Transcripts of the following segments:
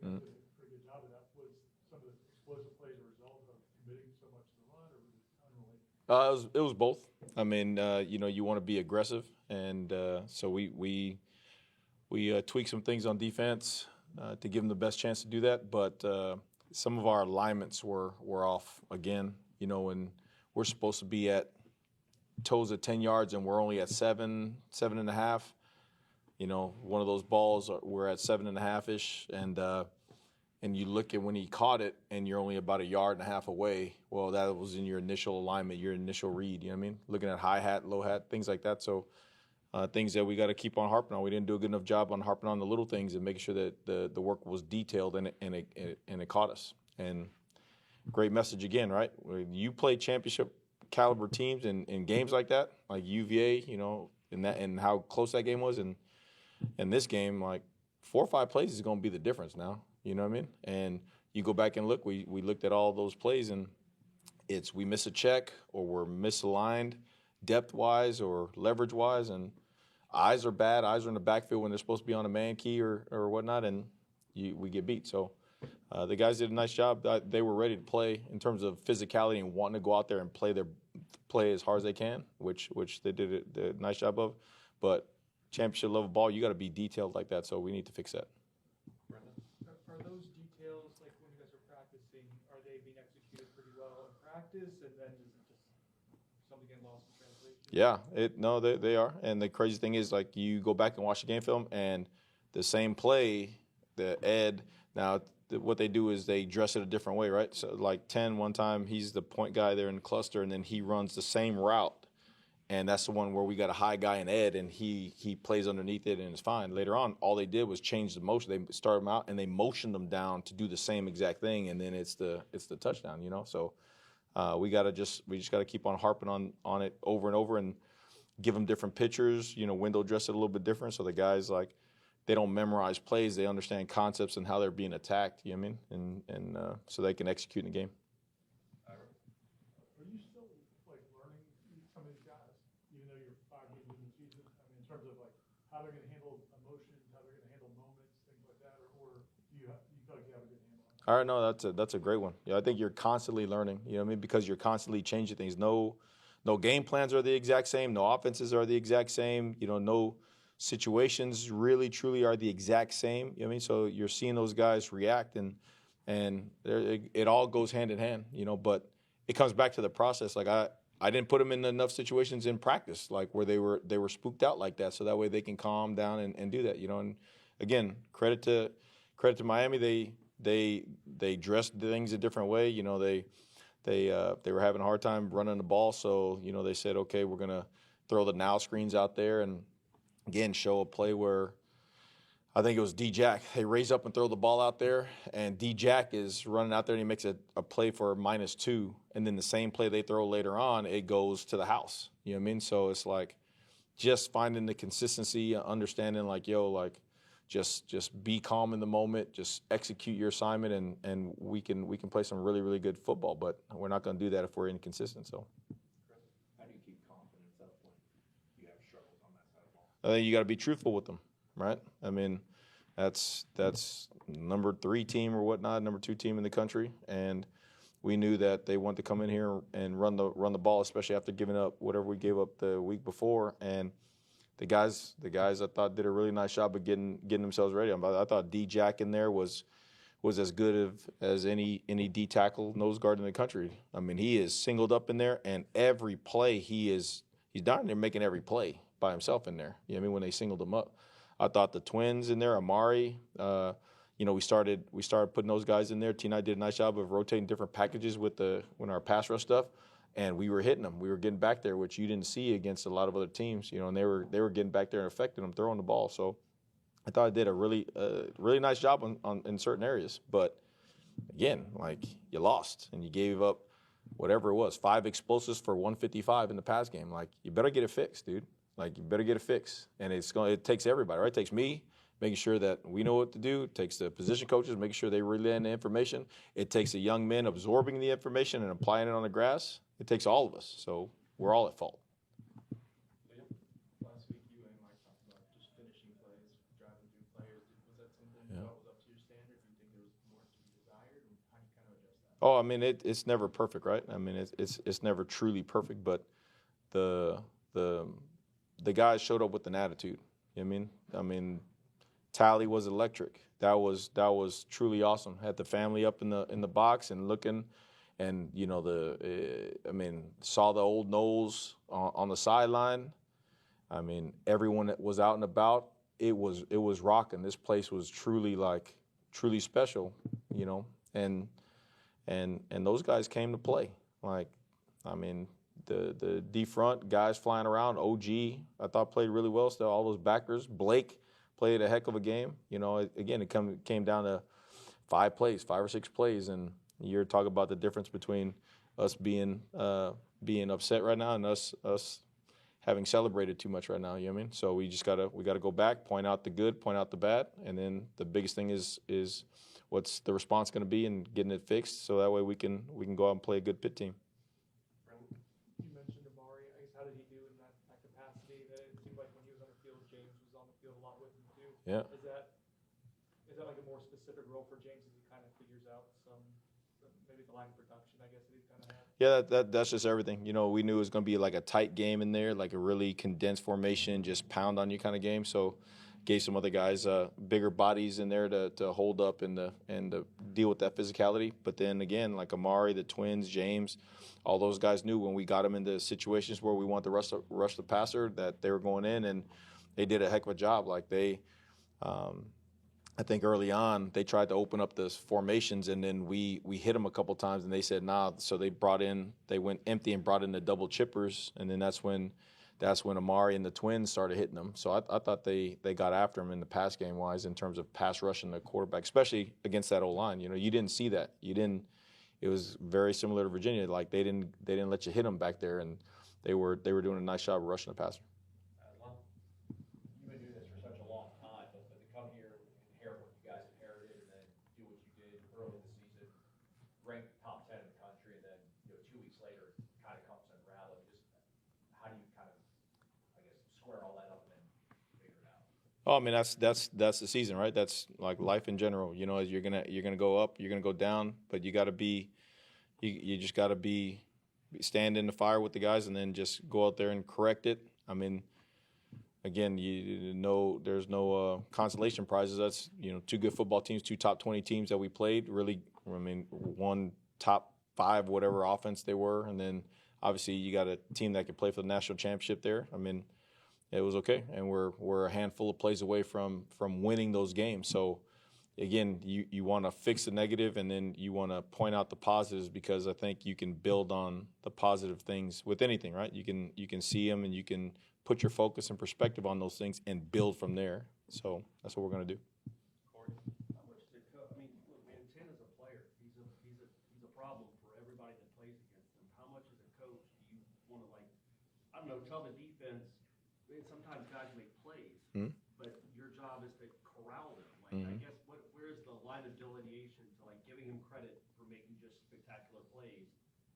guys did a pretty good job of that. Was some of the explosive plays a result of committing so much to the run, or was it unrelated? It was both. I mean, you want to be aggressive, and so we tweaked some things on defense to give them the best chance to do that. But some of our alignments were off again. When we're supposed to be at toes at 10 yards and we're only at 7.5. One of those balls we're at 7.5 ish, and you look at when he caught it and you're only about 1.5 yards away. Well, that was in your initial alignment, your initial read. You know what I mean? Looking at high hat, low hat, things like that. So things that we got to keep on harping on. We didn't do a good enough job on harping on the little things and making sure that the work was detailed and it caught us. And great message again, right? When you play championship caliber teams in games like that, like UVA, and how close that game was, and in this game, like 4 or 5 plays is going to be the difference now. You know what I mean? And you go back and look. We looked at all those plays, and we miss a check or we're misaligned depth-wise or leverage-wise, and eyes are bad. Eyes are in the backfield when they're supposed to be on a man key or whatnot, and we get beat. So the guys did a nice job. They were ready to play in terms of physicality and wanting to go out there and play as hard as they can, which they did a nice job of. But championship level ball, you got to be detailed like that. So we need to fix that. Are those details, like when you guys are practicing, are they being executed pretty well in practice, and then is it just something getting lost in translation? Yeah, they are. And the crazy thing is, like, you go back and watch the game film, and the same play, the Ed, now what they do is they dress it a different way, right? So like 10 one time, he's the point guy there in the cluster, and then he runs the same route. And that's the one where we got a high guy in Ed, and he plays underneath it, and it's fine. Later on, all they did was change the motion. They started him out, and they motioned him down to do the same exact thing, and then it's the touchdown, So we just got to keep on harping on it over and over and give them different pictures. Window dress it a little bit different, so the guys, like, they don't memorize plays. They understand concepts and how they're being attacked, you know what I mean? And so they can execute in the game. Are you still, like, learning some of these guys, even though you're 5 games into the season? I mean, in terms of, like, how they're going to handle emotions, how they're going to handle moments, things like that, or do you feel like you have a good handle on that? All right, no, that's a great one. Yeah, I think you're constantly learning, you know what I mean, because you're constantly changing things. No game plans are the exact same. No offenses are the exact same. No situations really, truly are the exact same. You know what I mean? So you're seeing those guys react, and it all goes hand in hand, but it comes back to the process. Like, I didn't put them in enough situations in practice, like where they were spooked out like that, so that way they can calm down and do that, And again, credit to Miami. They dressed things a different way. They were having a hard time running the ball, so they said, okay, we're gonna throw the now screens out there, and again show a play where I think it was D-Jack. They raise up and throw the ball out there, and D-Jack is running out there, and he makes a play for -2, and then the same play they throw later on, it goes to the house. You know what I mean? So it's like just finding the consistency, understanding, like, just be calm in the moment, just execute your assignment, and we can play some really, really good football, but we're not going to do that if we're inconsistent. So how do you keep confidence up when you have struggles on that side of the ball? I think you got to be truthful with them, right? I mean, that's number 3 team or whatnot, number 2 team in the country, and we knew that they wanted to come in here and run the ball, especially after giving up whatever we gave up the week before. And the guys I thought did a really nice job of getting themselves ready. I thought D-Jack in there was as good as any D tackle nose guard in the country. I mean, he is singled up in there, and every play he's down there making every play by himself in there. You know what I mean? When they singled him up, I thought the twins in there, Amari. We started putting those guys in there. T&I did a nice job of rotating different packages with our pass rush stuff, and we were hitting them. We were getting back there, which you didn't see against a lot of other teams. And they were getting back there and affecting them, throwing the ball. So I thought I did a really nice job in certain areas. But again, like, you lost and you gave up whatever it was, 5 explosives for 155 in the pass game. Like, you better get it fixed, dude. Like, you better get it fixed. And it takes everybody, right? It takes me making sure that we know what to do. It takes the position coaches making sure they relay the information. It takes the young men absorbing the information and applying it on the grass. It takes all of us. So we're all at fault. Last week, you and Mike talked about just finishing plays, driving through players. Was that something you thought was up to your standard? Do you think there Oh, I mean, it's never perfect, right? I mean, it's never truly perfect, but the guys showed up with an attitude. You know what I mean? I mean, Tally was electric. That was truly awesome. Had the family up in the box and looking, and you know I mean, saw the old Noles on the sideline. I mean, everyone that was out and about, it was rocking. This place was truly special, you know, and those guys came to play. Like, I mean, the D front guys flying around. OG, I thought played really well. Still, all those backers. Blake played a heck of a game. You know, again, it came down to 5 or 6 plays, and you're talking about the difference between us being upset right now and us having celebrated too much right now. You know what I mean? So we gotta go back, point out the good, point out the bad, and then the biggest thing is what's the response going to be and getting it fixed, so that way we can go out and play a good pit team. You mentioned Amari. I guess how did he do in that capacity? That it seemed like when he was on the field, James was on the field a lot with him too. Yeah. Is that like a more specific role for James as he kind of figures out some maybe the line of production, I guess, that he's kind of had? Yeah, that's just everything. You know, we knew it was going to be like a tight game in there, like a really condensed formation, just pound on you kind of game. So gave some other guys bigger bodies in there to hold up and to deal with that physicality. But then again, like Amari, the twins, James, all those guys knew when we got them into situations where we want to rush the passer that they were going in, and they did a heck of a job. Like I think early on they tried to open up the formations, and then we hit them a couple times, and they said nah. So they went empty and brought in the double chippers, and then that's when Amari and the twins started hitting them. So I thought they got after him in the pass game wise in terms of pass rushing the quarterback, especially against that O-line. You know, you didn't see that. It was very similar to Virginia. Like they didn't let you hit them back there, and they were doing a nice job of rushing the passer. You've been doing this for such a long time, but to come here, inherit what you guys inherited, and then do what you did early in the season, rank top 10 in the country, and then 2 weeks later, kind of comes and rally. Just how do you kind of, I guess, square all that up and then figure it out? Oh, I mean that's the season, right? That's like life in general. You know, you're gonna go up, you're gonna go down, but you just gotta stand in the fire with the guys, and then just go out there and correct it. I mean, again, there's no consolation prizes. That's 2 good football teams, 2 top 20 teams that we played. Really, I mean, 1 top 5 whatever offense they were, and then obviously you got a team that could play for the national championship there. I mean, it was okay, and we're a handful of plays away from winning those games. So again, you want to fix the negative, and then you want to point out the positives, because I think you can build on the positive things with anything, right? You can see them, and you can put your focus and perspective on those things and build from there. So that's what we're going to do. How much did I mean, look, man, 10 is a player. He's a problem for everybody that plays against him. How much as a coach do you want to, I don't know, tell the defense? I mean, sometimes guys make plays, but your job is to corral them. I guess where's the line of delineation to giving him credit for making just spectacular plays,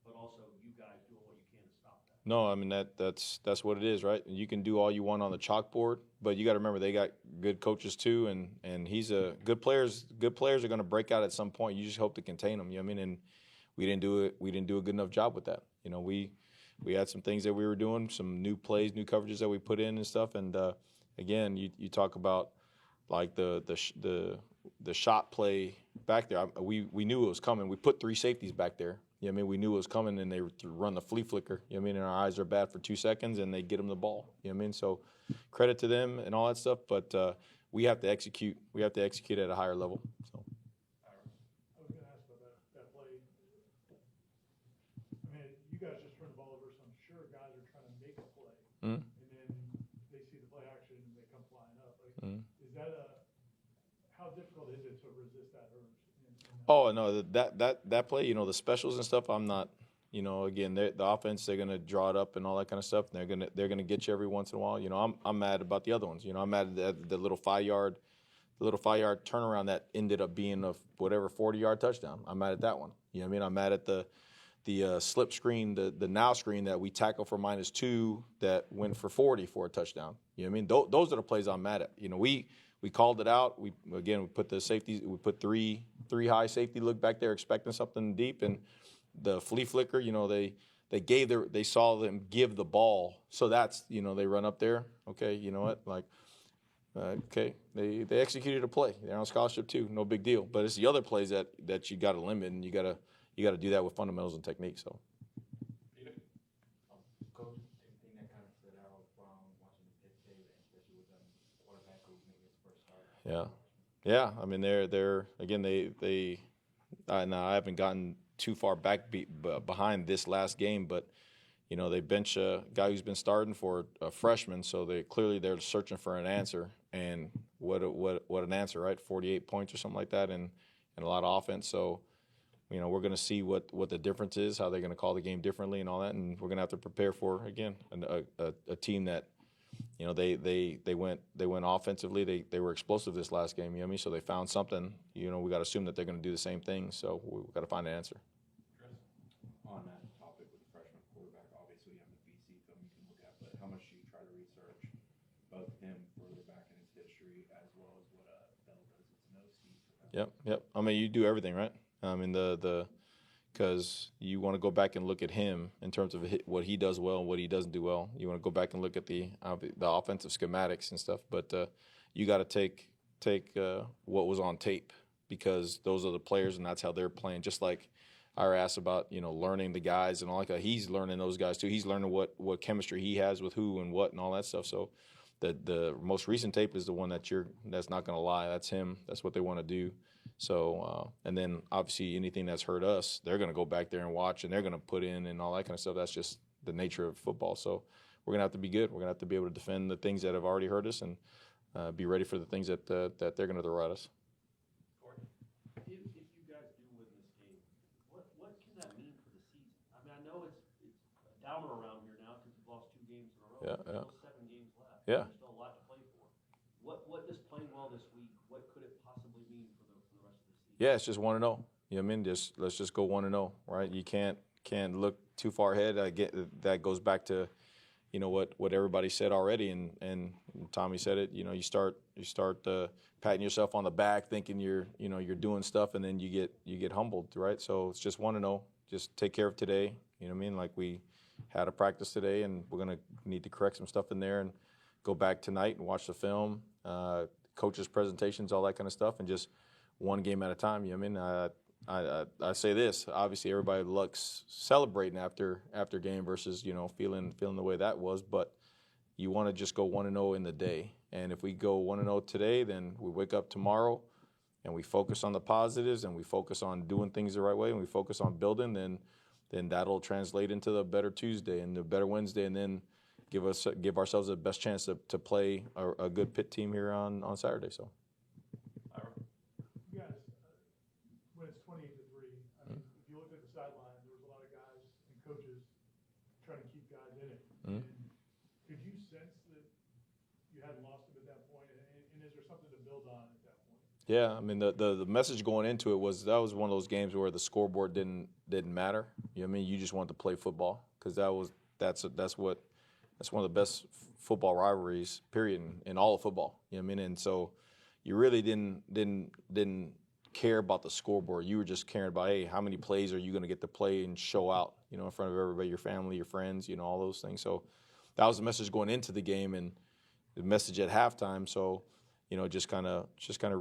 but also you guys doing what you can to stop that? No, I mean that's what it is, right? You can do all you want on the chalkboard, but you got to remember they got good coaches too, and he's a good players. Good players are going to break out at some point. You just hope to contain them. You know what I mean? And we didn't do it. We didn't do a good enough job with that. We had some things that we were doing, some new plays, new coverages that we put in and stuff. And again, you talk about like the shot play back there. We knew it was coming. We put 3 safeties back there. You know what I mean? We knew it was coming, and they run the flea flicker. You know what I mean? And our eyes are bad for 2 seconds, and they get them the ball. You know what I mean? So credit to them and all that stuff. But we have to execute. We have to execute at a higher level. So. I was going to ask about that play. I mean, you guys just turn the ball over, so I'm sure guys are trying to make a play, and then they see the play action and they come flying up. Is that how difficult is it to resist that urge? Oh no, that play, the specials and stuff. I'm not, again, the offense, they're gonna draw it up and all that kind of stuff. And they're gonna get you every once in a while. I'm mad about the other ones. I'm mad at the little 5-yard turnaround that ended up being a 40-yard touchdown. I'm mad at that one. You know what I mean? I'm mad at the slip screen, the now screen that we tackled for -2 that went for 40 for a touchdown. You know what I mean? Those are the plays I'm mad at. We called it out. We put the safeties. We put 3 three high safety look back there expecting something deep, and the flea flicker, they saw them give the ball. So that's, they run up there. Okay, you know what? Like, okay, they executed a play. They're on scholarship too. No big deal. But it's the other plays that you got to limit, and you got to do that with fundamentals and technique. So. Coach, anything that kind of stood out from watching the Pitt tape, especially with them quarterback who made his first start? Yeah. I mean, they're again, I haven't gotten too far behind this last game, but they bench a guy who's been starting for a freshman, so they're searching for an answer, and what an answer, right? 48 points or something like that, and a lot of offense. So, we're going to see what the difference is, how they're going to call the game differently, and all that, and we're going to have to prepare for again a team that. They went offensively. They were explosive this last game. You know what I mean? So they found something. We got to assume that they're going to do the same thing. So we've got to find an answer. On that topic with the freshman quarterback, obviously you have the BC film you can look at, but how much do you try to research both him further back in his history as well as what Bell does at Snow Steep? Yep. I mean, you do everything, right? I mean, because you want to go back and look at him in terms of what he does well and what he doesn't do well. You want to go back and look at the offensive schematics and stuff, but you got to take what was on tape, because those are the players and that's how they're playing. Just like I asked about, learning the guys and all that. He's learning those guys too. He's learning what chemistry he has with who and what and all that stuff. So the most recent tape is the one that's not going to lie. That's him. That's what they want to do. So, and then obviously anything that's hurt us, they're going to go back there and watch, and they're going to put in and all that kind of stuff. That's just the nature of football. So we're going to have to be good. We're going to have to be able to defend the things that have already hurt us and be ready for the things that they're going to throw at us. If you guys do win this game, what can that mean for the season? I mean, I know it's a downer around here now because you've lost 2 games in a row. Yeah. There's still 7 games left. Yeah. There's still a lot to play for. What does playing well this week, what could it possibly mean for the rest of the season? Yeah, it's just 1-0. You know what I mean? Let's just go 1-0, right? You can't look too far ahead. I get that goes back to, what everybody said already, and Tommy said it. You start patting yourself on the back, thinking you're doing stuff, and then you get humbled, right? So it's just 1-0. Just take care of today. You know what I mean? Like, we had a practice today, and we're gonna need to correct some stuff in there, and go back tonight and watch the film, coaches' presentations, all that kind of stuff, and just one game at a time. You know what I mean? I say this. Obviously, everybody looks celebrating after game versus feeling the way that was, but you want to just go 1-0 in the day. And if we go 1-0 today, then we wake up tomorrow and we focus on the positives and we focus on doing things the right way and we focus on building. Then that'll translate into the better Tuesday and the better Wednesday, and then give ourselves the best chance to play a good Pitt team here on Saturday. So. You guys, when it's 28-3, I mean, if you look at the sideline, there was a lot of guys and coaches trying to keep guys in it. And could you sense that you hadn't lost them at that point? And is there something to build on at that point? Yeah, I mean the message going into it was that was one of those games where the scoreboard didn't matter. You know what I mean? You just wanted to play football, because that's one of the best football rivalries, period, in all of football. You know what I mean? And so you really didn't care about the scoreboard. You were just caring about, hey, how many plays are you going to get to play and show out, in front of everybody, your family, your friends, all those things. So that was the message going into the game, and the message at halftime. So, just kind of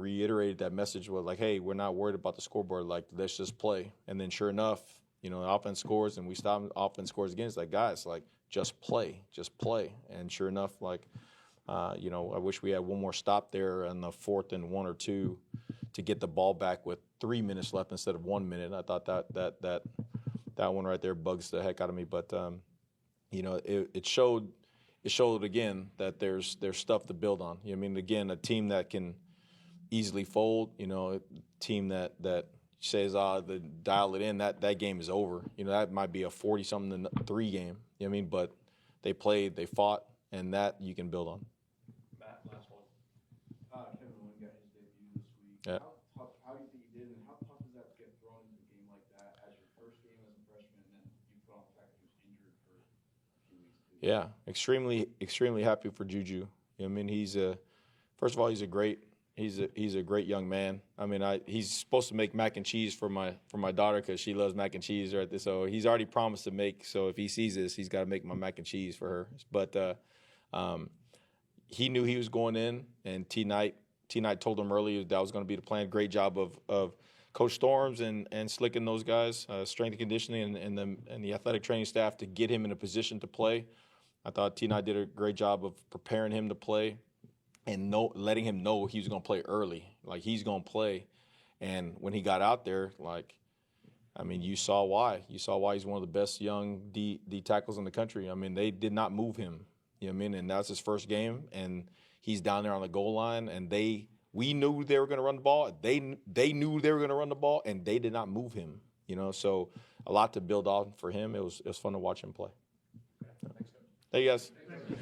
reiterated that message was like, hey, we're not worried about the scoreboard. Like, let's just play. And then sure enough, the offense scores and we stop. Offense scores again. It's like, guys, like, just play. And sure enough, like, I wish we had one more stop there on the 4th and 1 or 2 to get the ball back with 3 minutes left instead of 1 minute. I thought that one right there bugs the heck out of me. But it showed again that there's stuff to build on. You know what I mean? Again, a team that can easily fold. A team that says, dial it in. That game is over. That might be a 40-something-3 game. You know what I mean? But they played, they fought, and that you can build on. Matt, last one. Kevin Wynn got his debut this week. Yeah. How do you think he did, and how tough is that to get thrown into a game like that as your first game as a freshman, and then you put on the fact that he was injured for a few weeks too? Yeah, extremely happy for Juju. You know what I mean? First of all, he's a great He's a great young man. I mean, he's supposed to make mac and cheese for my daughter because she loves mac and cheese right there. So he's already promised to make. So if he sees this, he's got to make my mac and cheese for her. But he knew he was going in, and T Knight told him earlier that was going to be the plan. Great job of Coach Storms and Slick and those guys, strength and conditioning and the athletic training staff to get him in a position to play. I thought T Knight did a great job of preparing him to play and letting him know he was going to play early, like he's going to play. And when he got out there, you saw why. You saw why he's one of the best young D tackles in the country. I mean, they did not move him. You know what I mean? And that's his first game, and he's down there on the goal line, and we knew they were going to run the ball. They knew they were going to run the ball, and they did not move him. So a lot to build on for him. It was fun to watch him play. Thanks, Coach. Hey, guys. Thank you.